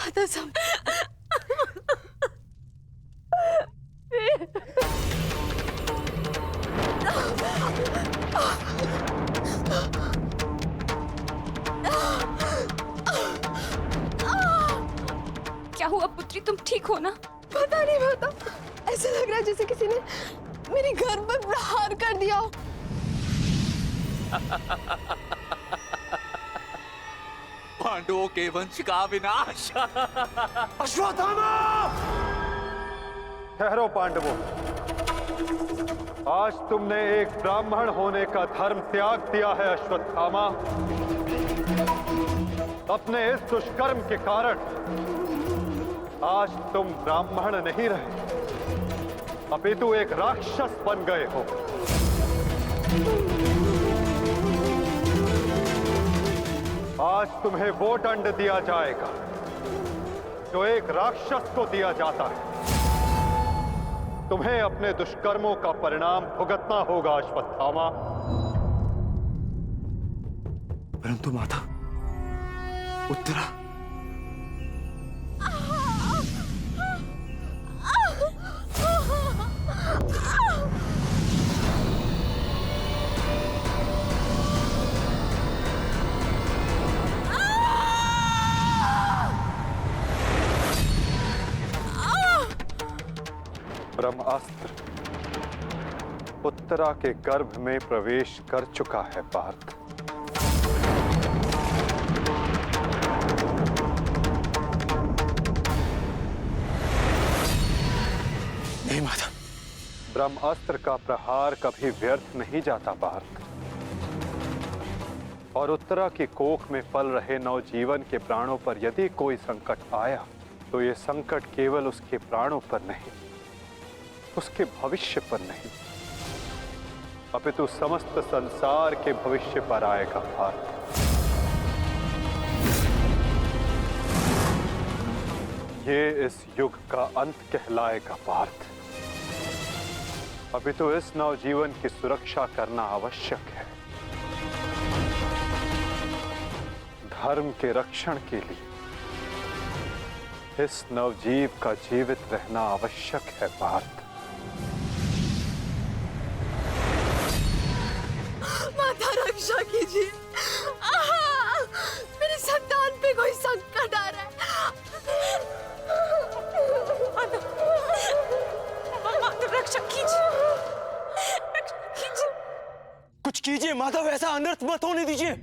आता सम क्या हुआ पुत्री, तुम ठीक हो ना? पता नहीं, पता ऐसा लग रहा है जैसे किसी ने मेरे घर पर प्रहार कर दिया। पांडवों के वंश का विनाश। अश्वत्थामा! ठहरो पांडवों, आज तुमने एक ब्राह्मण होने का धर्म त्याग दिया है। अश्वत्थामा, अपने इस दुष्कर्म के कारण आज तुम ब्राह्मण नहीं रहे, अपितु एक राक्षस बन गए हो। आज तुम्हें वो दंड दिया जाएगा जो एक राक्षस को दिया जाता है। तुम्हें अपने दुष्कर्मों का परिणाम भुगतना होगा अश्वत्थामा। परंतु माता, उत्तरा ब्रह्मास्त्र उत्तरा के गर्भ में प्रवेश कर चुका है पार्थ। नहीं माता, ब्रह्मास्त्र का प्रहार कभी व्यर्थ नहीं जाता पार्थ। और उत्तरा की कोख में पल रहे नवजीवन के प्राणों पर यदि कोई संकट आया तो ये संकट केवल उसके प्राणों पर नहीं, उसके भविष्य पर नहीं, अपितु समस्त संसार के भविष्य पर आएगा पार्थ। ये इस युग का अंत कहलाएगा पार्थ। अपितु इस नवजीवन की सुरक्षा करना आवश्यक है। धर्म के रक्षण के लिए इस नवजीव का जीवित रहना आवश्यक है पार्थ। माता रक्षा कीजिए, मेरे संतान पे कोई संकट आ रहा है। माता रक्षा कीजिए, रक्षा कीजिए। कुछ कीजिए माता, वैसा अनर्थ मत होने दीजिए।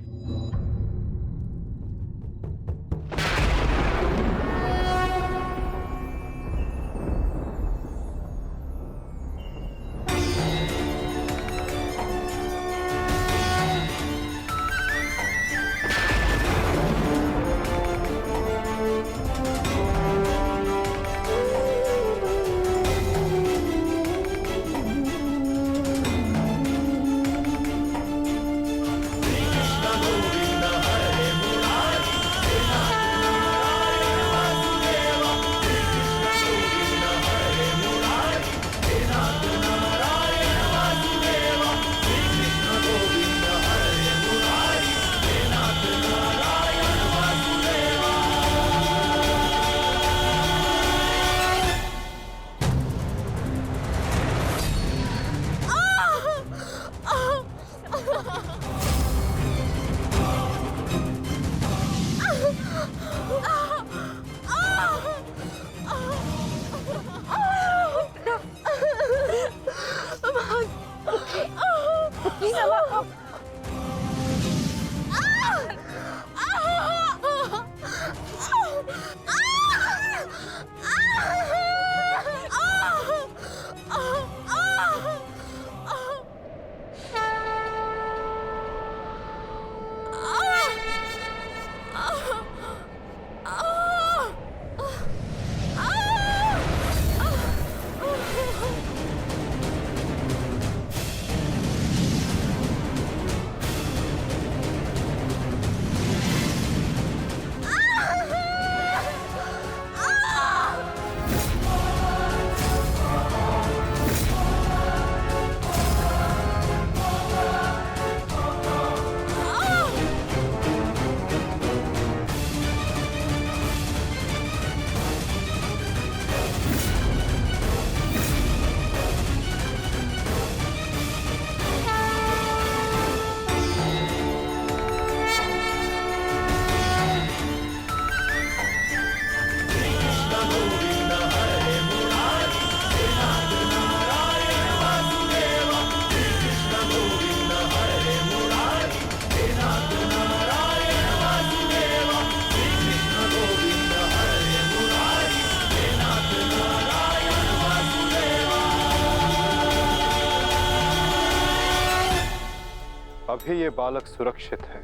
अभी ये बालक सुरक्षित है।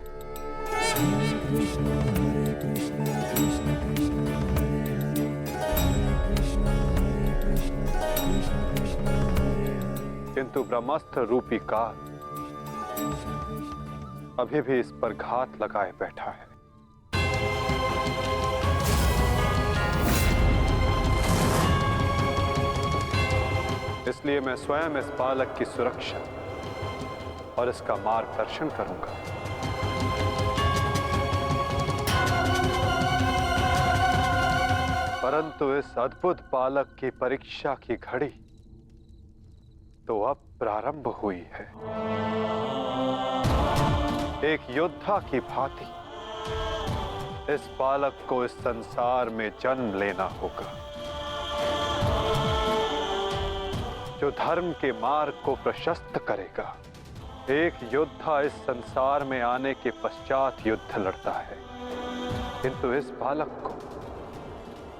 किंतु ब्रह्मास्त्र रूपी काल अभी भी इस पर घात लगाए बैठा है। इसलिए मैं स्वयं इस बालक की सुरक्षा और इसका मार्गदर्शन करूंगा। परंतु इस अद्भुत बालक की परीक्षा की घड़ी तो अब प्रारंभ हुई है। एक योद्धा की भांति इस बालक को इस संसार में जन्म लेना होगा, जो धर्म के मार्ग को प्रशस्त करेगा। एक योद्धा इस संसार में आने के पश्चात युद्ध लड़ता है, किंतु इस बालक को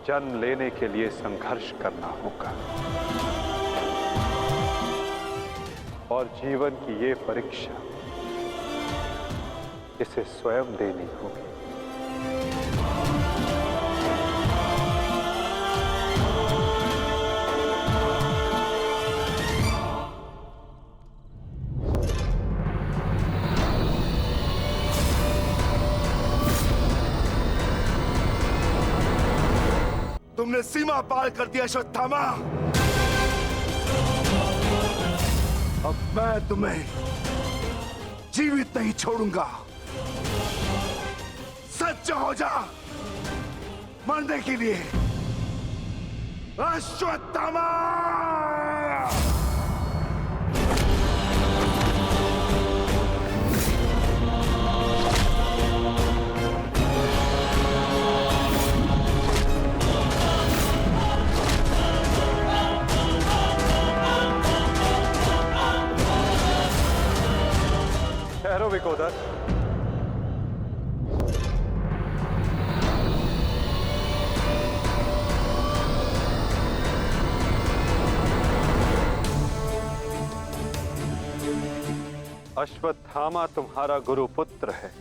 जन्म लेने के लिए संघर्ष करना होगा और जीवन की ये परीक्षा इसे स्वयं देनी होगी। तुमने सीमा पार कर दिया अश्वत्थामा। अब मैं तुम्हें जीवित नहीं छोड़ूंगा। सच्चा हो जा मरने के लिए अश्वत्थामा। ठहरो विकोदर। अश्वत्थामा तुम्हारा गुरु पुत्र है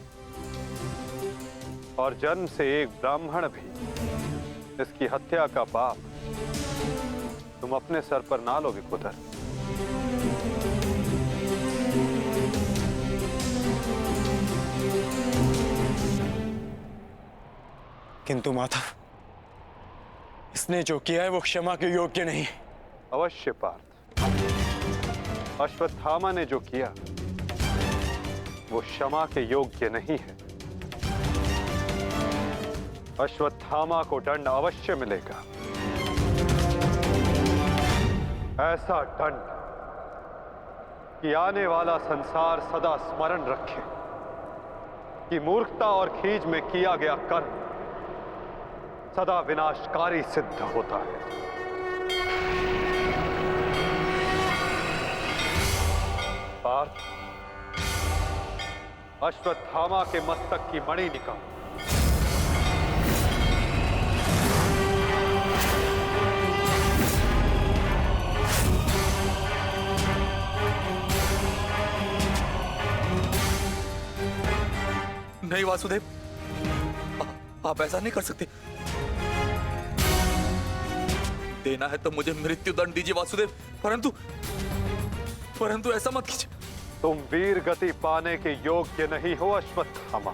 और जन्म से एक ब्राह्मण भी। इसकी हत्या का पाप तुम अपने सर पर ना लो विकोदर। किंतु माता, इसने जो किया है वो क्षमा के योग्य नहीं। अवश्य पार्थ, अश्वत्थामा ने जो किया वो क्षमा के योग्य नहीं है। अश्वत्थामा को दंड अवश्य मिलेगा, ऐसा दंड कि आने वाला संसार सदा स्मरण रखे कि मूर्खता और खीज में किया गया कर्म सदा विनाशकारी सिद्ध होता है। पार्थ, अश्वत्थामा के मस्तक की मणि निकाल। नहीं वासुदेव, आप ऐसा नहीं कर सकते। देना है तो मुझे मृत्यु दंड दीजिए वासुदेव, परंतु ऐसा मत कीजिए। तुम वीर गति पाने के योग्य नहीं हो अश्वत्थामा।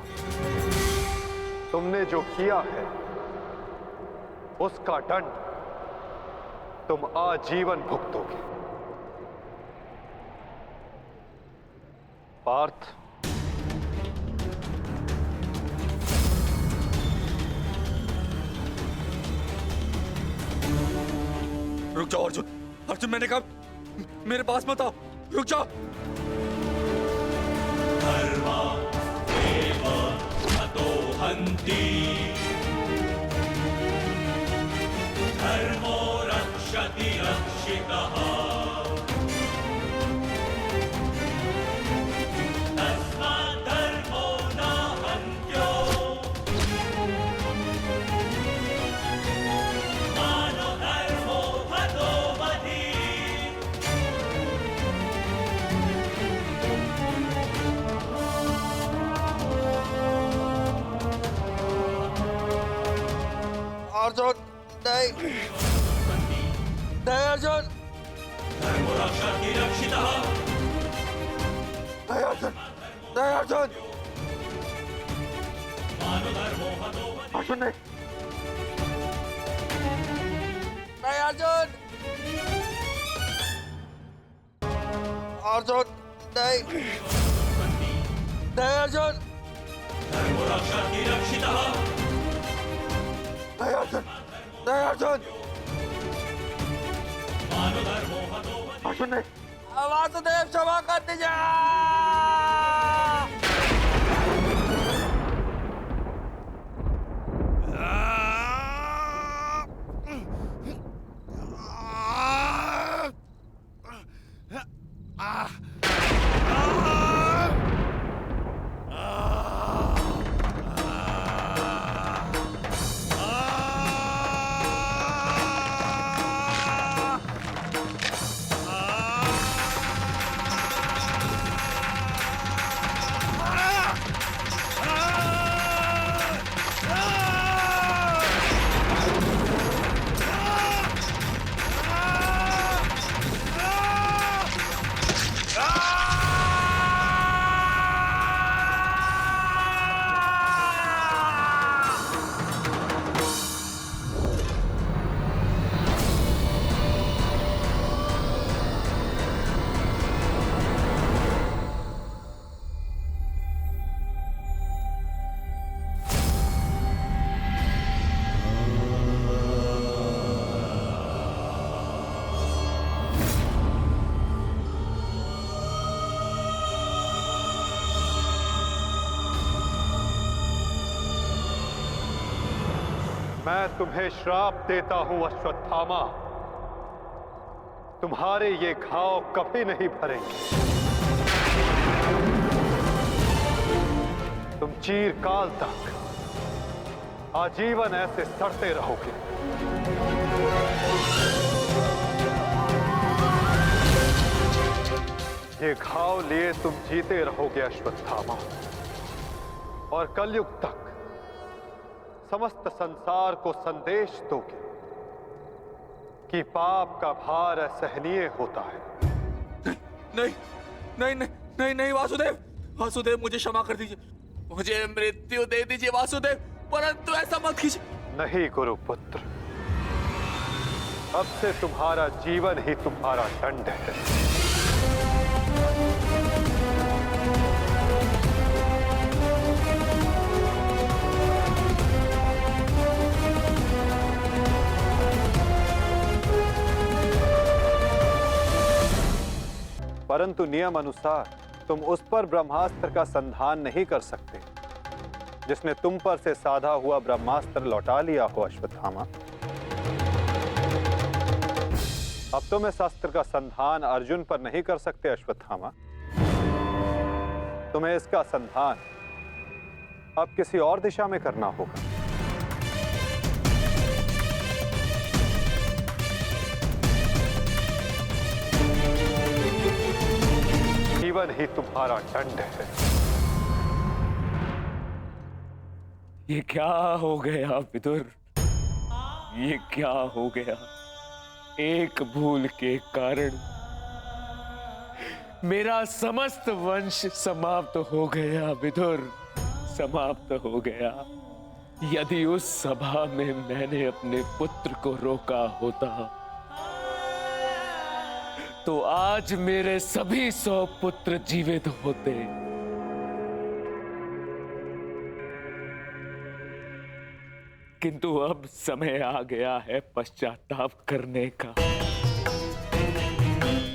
तुमने जो किया है उसका दंड तुम आजीवन भुगतोगे। पार्थ, रुक जाओ अर्जुन। अर्जुन, मैंने कहा मेरे पास मत आओ, रुक जाओ। धर्मो रक्षति रक्षितः। तस्मात् धर्मो न हन्त्यो। मानो धर्मो हतो वधि। अर्जुन नहीं नहीं अर्जुन धर्मो रक्षति रक्षितः नहीं अर्जुन नहीं अर्जुन मानो धर्मो हतो अर्जुन नहीं नहीं अर्जुन अर्जुन नहीं नहीं अर्जुन धर्मो रक्षति रक्षितः नहीं अर्जुन नहीं अर्जुन मानो धर्मो हतो अर्जुन नहीं वासुदेव क्षमा कर दीजिए मैं तुम्हें श्राप देता हूं अश्वत्थामा, तुम्हारे ये घाव कभी नहीं भरेंगे। तुम चिरकाल तक आजीवन ऐसे सड़ते रहोगे। ये घाव लिए तुम जीते रहोगे अश्वत्थामा, और कलयुग तक समस्त संसार को संदेश दोगे कि पाप का भार असहनीय होता है। नहीं नहीं नहीं नहीं नहीं वासुदेव वासुदेव मुझे क्षमा कर दीजिए, मुझे मृत्यु दे दीजिए वासुदेव, परंतु ऐसा मत कीजिए। नहीं गुरुपुत्र, अब से तुम्हारा जीवन ही तुम्हारा दंड है। परंतु नियम अनुसार तुम उस पर ब्रह्मास्त्र का संधान नहीं कर सकते जिसने तुम पर से साधा हुआ ब्रह्मास्त्र लौटा लिया हो अश्वत्थामा। अब तुम इस अस्त्र का संधान अर्जुन पर नहीं कर सकते अश्वत्थामा। तुम्हें इसका संधान अब किसी और दिशा में करना होगा। जीवन ही तुम्हारा दंड है। ये क्या हो गया विदुर, ये क्या हो गया? एक भूल के कारण मेरा समस्त वंश समाप्त हो गया विदुर, समाप्त हो गया। यदि उस सभा में मैंने अपने पुत्र को रोका होता तो आज मेरे सभी 100 पुत्र जीवित होते। किंतु अब समय आ गया है पश्चाताप करने का।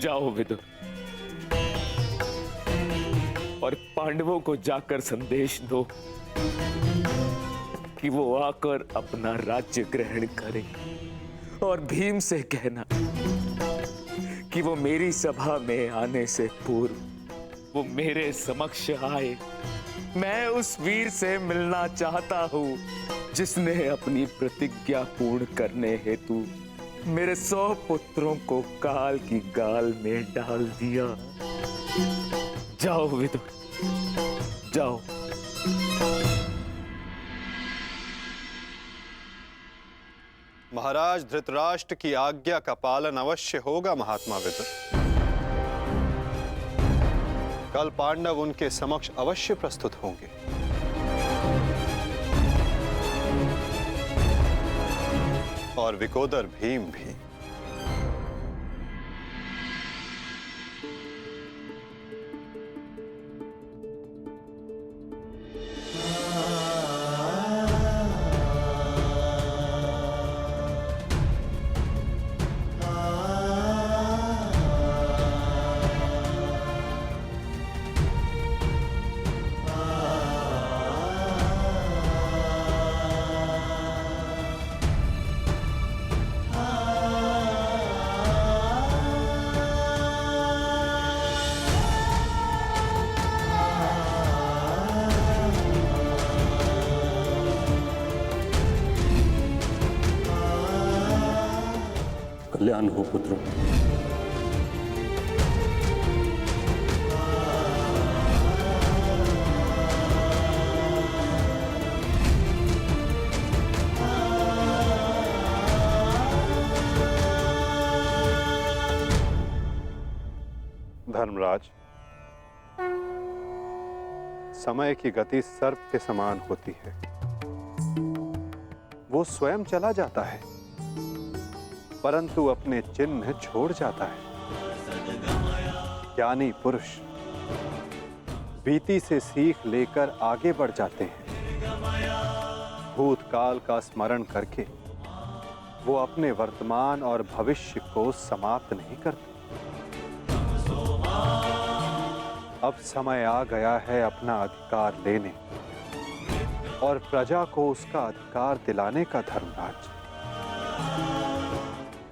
जाओ विदुर और पांडवों को जाकर संदेश दो कि वो आकर अपना राज्य ग्रहण करें, और भीम से कहना कि वो मेरी सभा में आने से पूर्व वो मेरे समक्ष आए। मैं उस वीर से मिलना चाहता हूं जिसने अपनी प्रतिज्ञा पूर्ण करने हेतु मेरे 100 पुत्रों को काल की गाल में डाल दिया। जाओ विदुर, जाओ। महाराज धृतराष्ट्र की आज्ञा का पालन अवश्य होगा महात्मा विदुर। कल पांडव उनके समक्ष अवश्य प्रस्तुत होंगे। और विकोदर भीम भी। कल्याण हो पुत्रों। धर्मराज, समय की गति सर्प के समान होती है। वो स्वयं चला जाता है परंतु अपने चिन्ह छोड़ जाता है। ज्ञानी पुरुष बीती से सीख लेकर आगे बढ़ जाते हैं। भूतकाल का स्मरण करके वो अपने वर्तमान और भविष्य को समाप्त नहीं करते। अब समय आ गया है अपना अधिकार लेने और प्रजा को उसका अधिकार दिलाने का। धर्मराज,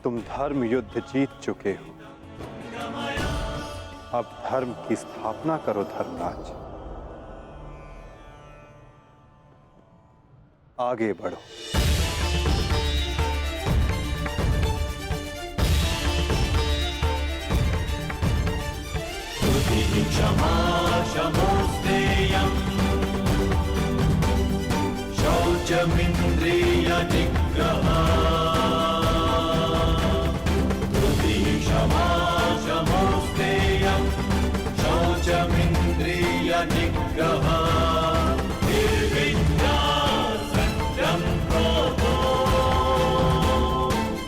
तुम धर्म युद्ध जीत चुके हो, अब धर्म की स्थापना करो। धर्मराज, आगे बढ़ो। क्षमा क्षमोस्तेयम् शौचमिन्द्रिय निग्रहा क्षमा क्षमोस्तेयम् शौचमिन्द्रिय निग्रहा निर्विद्या सत्यं क्रोधो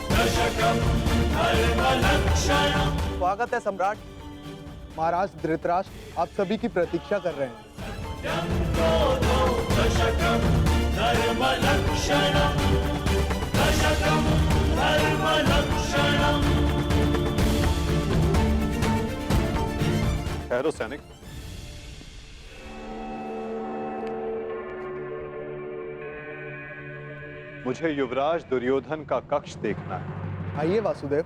दशकं धर्मलक्षणम्। स्वागत है सम्राट। महाराज धृतराष्ट्र आप सभी की प्रतीक्षा कर रहे हैं। दशकं धर्मलक्षणम् दशकं धर्मलक्षणम्। ठहरो सैनिक। मुझे युवराज दुर्योधन का कक्ष देखना है। आइए वासुदेव।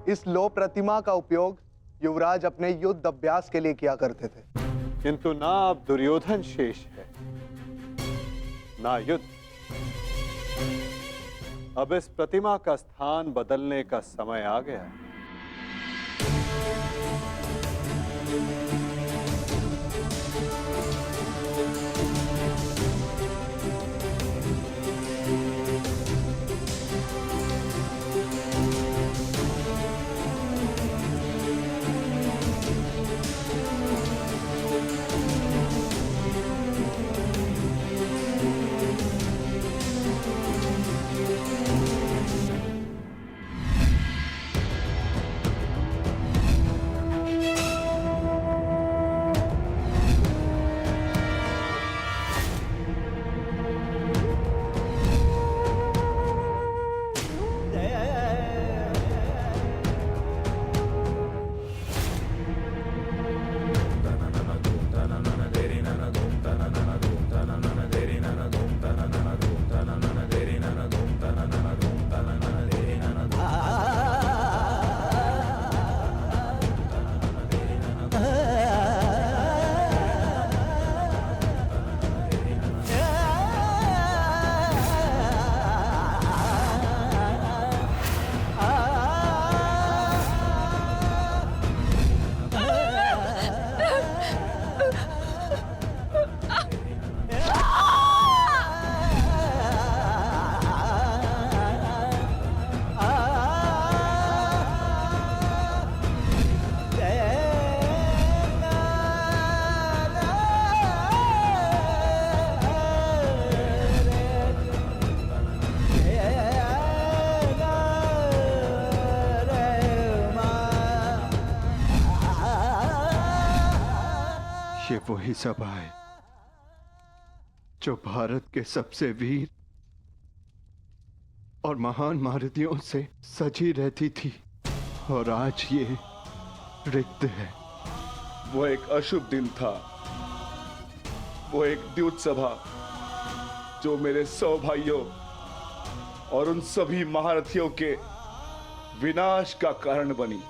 इस लो प्रतिमा का उपयोग युवराज अपने युद्ध अभ्यास के लिए किया करते थे। किंतु ना अब दुर्योधन शेष है, ना युद्ध। अब इस प्रतिमा का स्थान बदलने का समय आ गया है। वही सभा है जो भारत के सबसे वीर और महान महारथियों से सजी रहती थी, और आज ये रिक्त है। वो एक अशुभ दिन था, वो एक द्यूत सभा जो मेरे 100 भाइयों और उन सभी महारथियों के विनाश का कारण बनी।